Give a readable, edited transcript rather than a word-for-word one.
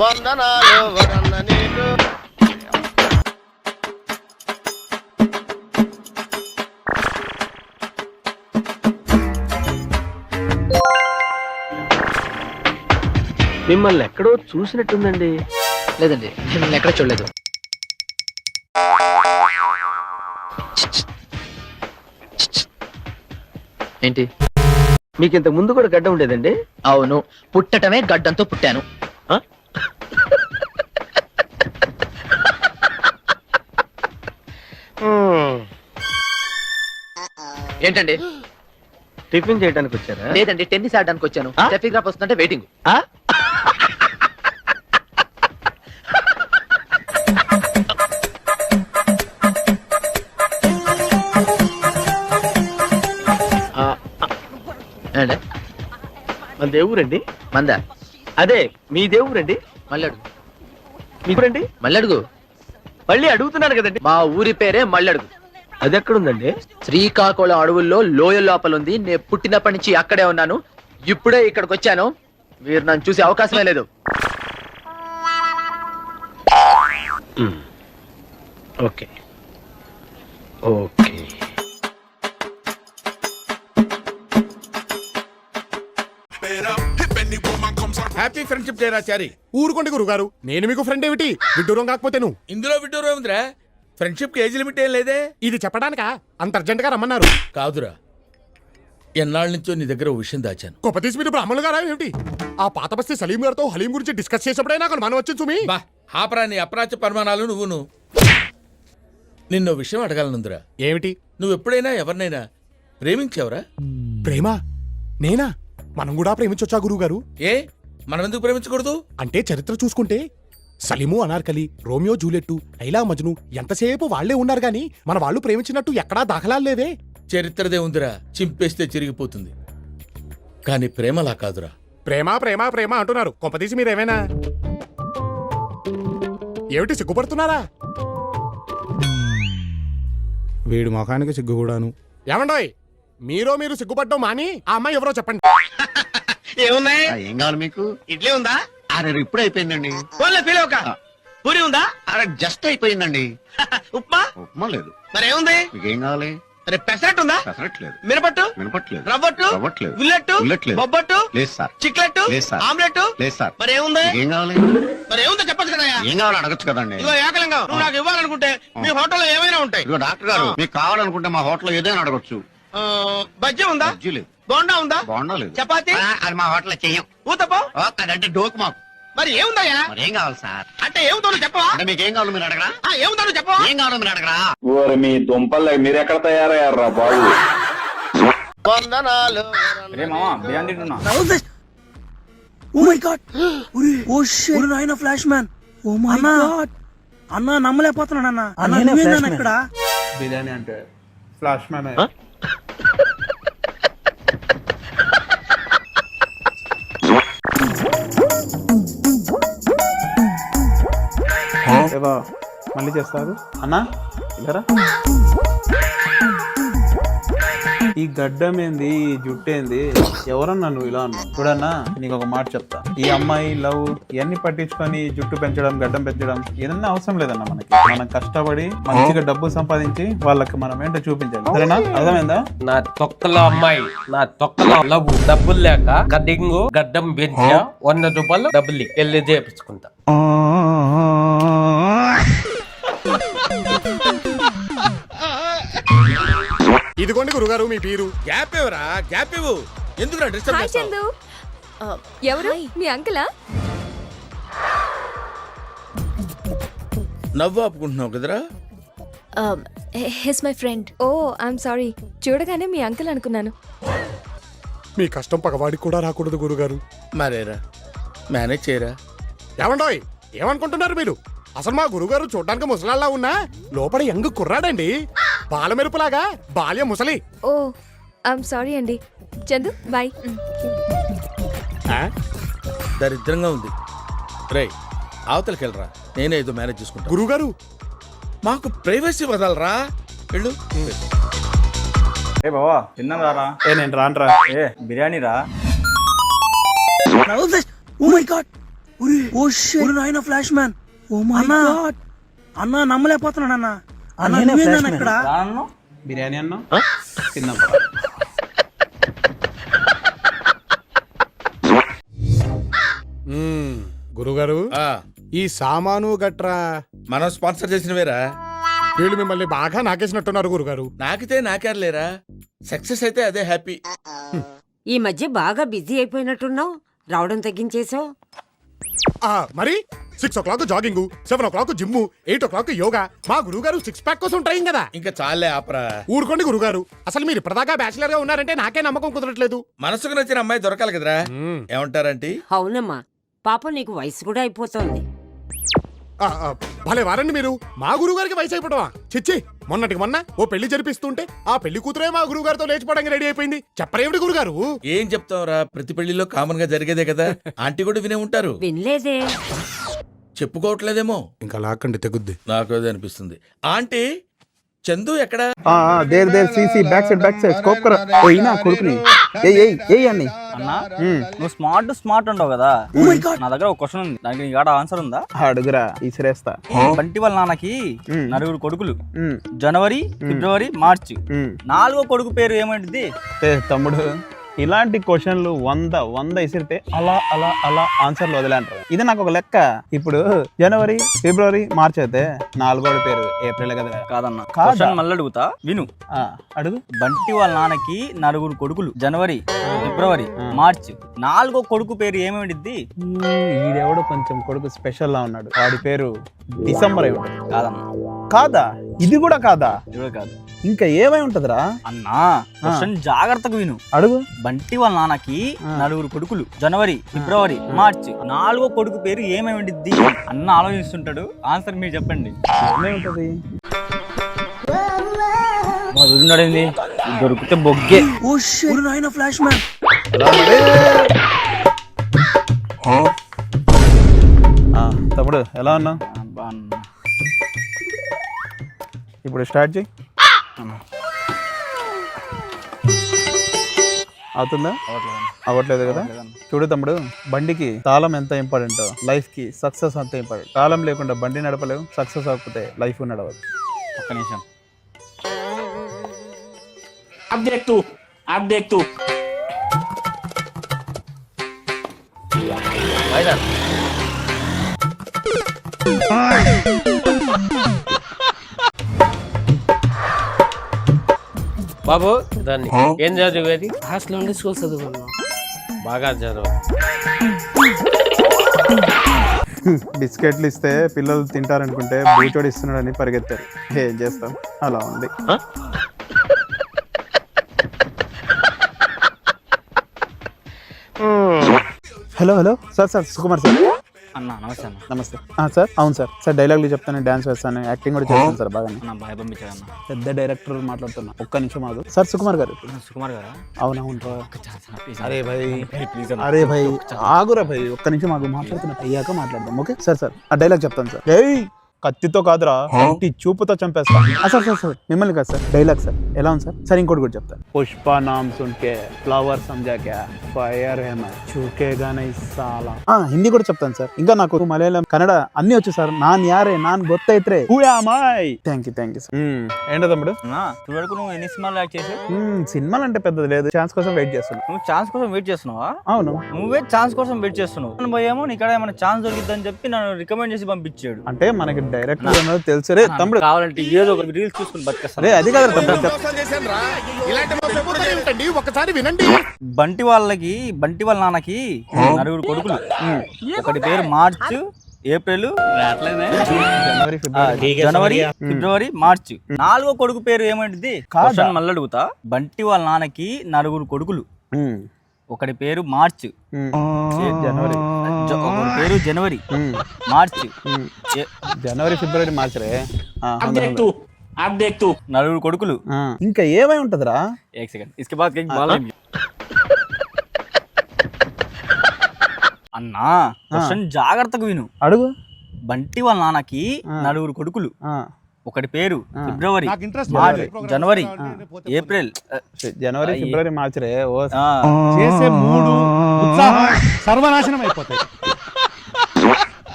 వందనాలు వరన్న నీకు. మిమ్మల్ని ఎక్కడో చూసినట్టుందండి. లేదండి, నేను ఎక్కడ చూడలేదు. ఏంటి? మీకు ఇంత ముందు కూడా గడ్డ ఉండేదండి? అవును, పుట్టటమే గడ్డంతో పుట్టాను. ఏంటండి? టిఫిన్ చేయడానికి వచ్చారా? లేదండి, టెన్నిస్ ఆడడానికి వచ్చాను. టెఫిగ్రాఫ్ వస్తుందంటే వెయిటింగ్. మన దేవురండి. మందా? అదే మీ దేవురండి. మల్లడుగు. మీరండి? మల్లడుగు. మళ్ళీ అడుగుతున్నాను కదండి. మా ఊరి పేరే మల్లడుగు. అది ఎక్కడుందండి? శ్రీకాకుళం అడవుల్లో లోయ లోపల ఉంది. నేను పుట్టినప్పటి నుంచి అక్కడే ఉన్నాను. ఇప్పుడే ఇక్కడికి వచ్చాను. మీరు నన్ను చూసే అవకాశమే లేదు. Okay okay. Happy friendship day Rachari. ఊరుకోండి గురుగారు, నేను మీకు ఫ్రెండ్ ఏమిటి? విడ్డూరం కాకపోతే నువ్వు. ఇందులో విడ్డూరం ఉందిరా. ఫ్రెండ్షిప్ కి ఏజ్ లిమిట్ ఏం లేదే. ఇది చెప్పడానికా అంత అర్జెంట్ గా రమ్మన్నారు? కాదురా, ఎన్నాళ్ళ నుంచో నీ దగ్గర ఓ విషయం దాచాను. గొప్పతీసి మీరు బ్రాహ్మణులు గారా ఏమిటి? ఆ పాత బస్తీ సలీం గారితో హలీం గురించి డిస్కస్ చేసేప్పుడే నాకు మనం వచ్చింది సుమి. బా ఆపరా నీ అప్రాచ్య పరిమాణాలు. నువ్వును నిన్నో విషయం అడగాలనుందిరా. ఏమిటి? నువ్వు ఎప్పుడైనా ఎవరినైనా ప్రేమించావురా? ప్రేమ? నేనా? మనం కూడా ప్రేమించొచ్చా గురువుగారు? ఏ మనం ఎందుకు ప్రేమించకూడదు? అంటే చరిత్ర చూసుకుంటే సలీము అనార్కలి, రోమియో జూలియట్టు, లైలా మజ్ను ఎంతసేపు వాళ్లే ఉన్నారు గాని మన వాళ్ళు ప్రేమించినట్టు ఎక్కడా దాఖలాలు లేవే. చరిత్రదే ఉందిరా, చింపేస్తే చిరిగిపోతుంది. కానీ ప్రేమలా కాదురా. ప్రేమ ప్రేమ ప్రేమ అంటున్నారు. కొంపదీసి మీరేమైనా ఏమిటి సిగ్గుపడుతున్నారా? వీడు మొఖానికి సిగ్గు కూడాను. ఏమండోయ్, మీరు సిగ్గుపడ్డం మాని ఆ అమ్మాయి ఎవరో చెప్పండి. ఏమున్నాయి? ఏం కావాలి మీకు? ఇడ్లీ ఉందా? అరే ఇప్పుడు అయిపోయిందండి. ఫీల్ ఒక పూరి ఉందా? అరే జస్ట్ అయిపోయిందండి. ఉప్మా? ఉప్మా లేదు. మరి ఏముంది? మీకేం కావాలి? అరే పెసరట్టు ఉందా? పెసరట్లేదు. మినపట్టు? మినపట్లేదు. రవ్వట్టు? రవ్వట్లేదు. ఉల్లట్టు? ఉల్లట్లేదు. బొబ్బట్టు? లేదు సార్. చిక్లెట్టు? లేదు సార్. ఆమ్లెట్? లేదు సార్. మరి ఏముంది? ఏం కావాలి? మరి ఏముందో చెప్పచ్చు కదా. ఏం కావాలి అడగచ్చు కదండి. ఇదిగో ఏకలింగం, నువ్వు నాకు ఇవ్వాలనుకుంటే మీ హోటల్లో ఏమైనా ఉంటాయి. ఇదిగో డాక్టర్ గారు, మీకు కావాలనుకుంటే మా హోటల్లో ఏదైనా అడగచ్చు. బజ్జీ ఉందా? బజ్జీ లేదు. బోండా ఉందా? బోండా లేదు. చపాతి? అది మా హోటల్లో చెయ్యం. ఊతపో? అదంటే డోకు మాకు. మరి ఏముందయ్యా? మరి ఏం కావాలి సార్? అంటే ఏముందో నువ్వు చెప్పవా? అంటే మీకు ఏం కావాలో మీరు అడగరా? ఏముందో నువ్వు చెప్పవా? ఏం కావాలో మీరు అడగరా? ఓరి మీ దుంపలు మీరెక్కడ తయారయ్యారా బాబు? వందనాలు. అన్న నమ్మలేకపోతున్నాడు అన్న. ఇక్కడ బిర్యానీ అంటే ఫ్లాష్ మ్యాన్. మళ్ళీ చేస్తారు అన్నా, ఇలారా. ఈ గడ్డం ఏంది, ఈ జుట్టు ఏంది, ఎవరన్నా నువ్వు ఇలా అన్నావు? చూడన్నా, నీకు ఒక మాట చెప్తా. ఈ అమ్మాయి లవ్ ఇవన్నీ పట్టించుకొని జుట్టు పెంచడం, గడ్డం పెంచడం ఏదన్నా అవసరం లేదన్నా. మనం కష్టపడి మంచిగా డబ్బు సంపాదించి వాళ్ళకి మనం ఏంటో చూపించాలి. సరేనా? అర్థమైందా? నా తొక్కలో అమ్మాయి, నా తొక్కలో లవ్, డబ్బులు లేక కటింగు గడ్డం పెంచా 100 రూపాయలు డబ్బులు వెళ్ళి చేపించుకుంటా. ఇదిగోండి గురుగారు మీ పేరు. గ్యాప్ ఇవ్వరా, గ్యాప్ ఇవ్వు. ఎందుకు డిస్టర్బ్ చేస్తావు? ఎవరు? మీ అంకులా? నవ్వు ఆపుకుంటున్నావు కదరా? He's my friend. Oh I'm sorry, చూడగానే మీ అంకుల్ అనుకున్నాను. మీ కష్టం పగవాడికి కూడా రాకూడదు గురుగారు. మరేరా, మేనేజ్ చేయరా. ఏమండోయ్, ఏమనుకుంటున్నారు మీరు? అసలు మా గురుగారు చూడడానికి ముసలాళ్ళ ఉన్నా లోపల యంగ్ కుర్రాడండి. బాలమెరుపులాగా బాల్య ముసలి. ఓ ఐఎమ్ సారీ అండి. చందు బాయ్. దరిద్రంగా ఉంది. రే అవతలకి వెళ్ళరా, నేనే ఏదో మేనేజ్ చేసుకుంటా. గురుగారు మాకు ప్రైవసీ వదలరా. వెళ్ళు. ఏ బావా తిన్నాం రారా. ఏ నేను రానురా. ఏ బిర్యానీ రా. నాయన flash man. Oh my god అన్న, నమ్మలేకపోతున్నాను అన్న. అన్న నువ్వేందన్న ఇక్కడ? బిర్యానీ అన్నా తిన్నాం. గురుగారు ఆ, ఈ సామాను గట్రా మనం స్పాన్సర్ చేసినవేరా. వీళ్ళు మిమ్మల్ని బాగా నాకేసినట్టున్నారు గురుగారు. నాకితే నాకేర్లేరా, సక్సెస్ అయితే అదే హ్యాపీ. ఈ మధ్య బాగా బిజీ అయిపోయినట్టున్నావు, రావడం తగ్గించేసావు. మరి 6 o'clock jogging, 7 o'clock gym, 8 o'clock yoga. మా గురుగారు 6 pack కోసం ట్రైన్ కదా. ఇంకా చాలే ఆపరా. ఊరుకోండి గురుగారు, అసలు మీరు ఇప్పటిదాకా బ్యాచిలర్ గా ఉన్నారంటే నాకే నమ్మకం కుదరట్లేదు. మనసుకు నచ్చిన అమ్మాయి దొరకాలి కదరా. ఏమంటారంటే అవునమ్మా, పాపం నీకు వయసు కూడా అయిపోతుంది. భలే వారండి మీరు. మా గురుగారికి వయసు అయిపోవడమా? చిచ్చి, మొన్నటికి మొన్న ఓ పెళ్లి జరిపిస్తుంటే ఆ పెళ్లి కూతురే మా గురుగారితో లేచిపోవడానికి రెడీ అయిపోయింది. చెప్పరేమిటి గురుగారు? ఏం చెప్తావురా, ప్రతి పెళ్లిలో కామన్ గా జరిగేదే కదా. ఆంటీ కూడా వినే ఉంటారు. వినలేదే. చెప్పుకోవట్లేదేమో. ఇంకా లాక్కండి తెగుద్ది. నాకు అదే అనిపిస్తుంది. ఆంటీ, చందు ఎక్కడ? దేర్ సీసీ బ్యాక్ సైడ్ స్కోప్ కర. ఓ ఈనా కొడుకుని ఏయ్ అన్ని అన్నా నువ్వు స్మార్ట్ ఉండవు కదా. నా దగ్గర ఒక క్వశ్చన్ ఉంది, దానికి నీకు ఆన్సర్ ఉందా? అడుగురా, ఇసిరేస్తా. బంటి వాళ్ళ నాన్నకి 9 కొడుకులు. జనవరి, ఫిబ్రవరి, మార్చి. 4వ కొడుకు పేరు ఏమంటిది? తమ్ముడు, ఇలాంటి క్వశ్చన్లు 100 ఇసిరితే అలా అలా అలా ఆన్సర్లు వదిలేంటారు. ఇది నాకు ఒక లెక్క. ఇప్పుడు జనవరి, ఫిబ్రవరి, మార్చ్ అయితే 4వ పేరు ఏప్రిల్ కదా. కాదన్నా, క్వశ్చన్ మళ్ళీ అడుగుతా, విను. అడుగు. బంటి వాళ్ళ నాన్నకి 9 కొడుకులు. జనవరి, ఫిబ్రవరి, మార్చ్. 4వ కొడుకు పేరు ఏమేమిటిద్ది? ఈడెవడో కొంచెం కొడుకు స్పెషల్ లా ఉన్నాడు, వాడి పేరు డిసెంబర్ అయి ఉంటుంది. కాదన్నా. కాదా? ఇది కూడా కాదా? ఇది కాదు. ఇంకా ఏమై ఉంటదిరా అన్నా? క్వశ్చన్ జాగ్రత్తగా విను. అడుగు. బంటి వాళ్ళ నాన్నకి 9 కొడుకులు. జనవరి, ఫిబ్రవరి, మార్చ్. 4వ కొడుకు పేరు ఏమేమిటిద్ది? అన్న ఆలోచిస్తుంటాడు, ఆన్సర్ మీరు చెప్పండి. ఏమై ఉంటది? విన్నాడండి, దొరికితే బొగ్గే. నాయన ఫ్లాష్ మ్యాన్. తమ్ముడు ఎలా ఉన్నావు? ఇప్పుడు స్టార్ట్ చేయి. అవుతుందా? అవ్వట్లేదు కదా. చూడు తమ్ముడు, బండికి తాళం ఎంత ఇంపార్టెంట్, లైఫ్ కి సక్సెస్ అంత ఇంపార్టెంట్. తాళం లేకుండా బండి నడపలేవు, సక్సెస్ అవ్వకపోతే లైఫ్ నడవదు. ఒక్క నిమిషం. బాబు, దాన్ని ఏం చదివేది? హాస్టల్ ఉండి స్కూల్ చదువుకున్నాం. బాగా చదువు. బిస్కెట్లు ఇస్తే పిల్లలు తింటారనుకుంటే బూచోడు ఇస్తున్నాడని పరిగెత్తారు. ఏం చేస్తాం, అలా ఉంది. Hello sir Sukumar sir. అన్నా నమస్తే. అన్న నమస్తే సార్. అవును సార్ డైలాగులు చెప్తాను, డాన్స్ వేస్తాను, యాక్టింగ్ కూడా చేస్తాను సార్ బాగా. బాయ్ పంపించాడు అన్న. పెద్ద డైరెక్టర్ మాట్లాడుతున్నా, ఒక్క నిమిషం ఆగు. సార్ సుకుమార్ గారు. సుకుమార్ గారా? అవునవును. అరే భాయ్ ఆగురా భాయ్, ఒక్క నిమిషం ఆగు, మాట్లాడుతున్నా, అయ్యాక మాట్లాడదాం. Okay sir. ఆ డైలాగ్ చెప్తాను సార్. ఏయ్, కత్తితో కాదురా, కత్తి చూపుతో చంపేస్తా. సార్ మిమ్మల్ని కాదు సార్, డైలాగ్ సార్. ఎలా ఉంది సార్? సరే ఇంకోటి కూడా చెప్తాను. పుష్ప నామ్ సున్కే ఫ్లవర్ సంజా క్యా ఫైర్ హై మై చూకేగా నై సాలా. హిందీ కూడా చెప్తాను సార్. ఇంకా నాకు మలయాళం, కన్నడ అన్ని వచ్చు సార్. నాన్ యారే నాన్ గొత్తైత్రే హూయామాయ్. Thank you sir. ఏంటో తమ్ముడు, ఇప్పటివరకు నువ్వు ఎన్ని సినిమాలు యాక్ట్ చేసావు? సినిమాలు అంటే పెద్దది లేదు, ఛాన్స్ కోసం వెయిట్ చేస్తున్నా. నువ్వు ఛాన్స్ కోసం వెయిట్ చేస్తున్నావా? అవును, నువ్వే ఛాన్స్ కోసం వెయిట్ చేస్తున్నావు. భయేమో నీకు ఏమైనా ఛాన్స్ దొరికిద్దని చెప్పి నన్ను రికమెండ్ చేసి పంపించాడు. అంటే మనకి డైరెక్టర్ అన్నది తెలుసు రే తమ్ముడు. కావాలంటే ఏదో ఒక రీల్స్ చూసుకుని బతికేస్తాను. అది కాదు తమ్ముడు. ఒకసారి వినండి. బంటి వాళ్ళ నాన్నకి 9 కొడుకులు. ఒకటి పేరు మార్చ్, ఏప్రిల్, జనవరి, ఫిబ్రవరి, మార్చ్. 4వ కొడుకు పేరు ఏమంటిది? క్వశ్చన్ మళ్ళీ అడుగుతా. బంటి వాళ్ళ నాన్నకి 9 కొడుకులు. ఒకటి పేరు మార్చ్, జనవరి. ఒకటి పేరు జనవరి, మార్చ్. జనవరి, ఫిబ్రవరి, మార్చ్ రే. 9 కొడుకులు. ఇంకా ఏమై ఉంటదిరా? एक सेकंड, इसके बाद कहीं बाल नहीं. అన్నా, క్వశ్చన్ జాగ్రత్తగా విను. అడుగు. బంటి వాళ్ళ నాన్నకి 9 కొడుకులు. ఒకటి పేరు ఫిబ్రవరి, మార్చ్, జనవరి, ఏప్రిల్. జనవరి, ఫిబ్రవరి, మార్చ్ రే. చేసే 3 ఉత్సాహం సర్వనాశనం అయిపోతాయి.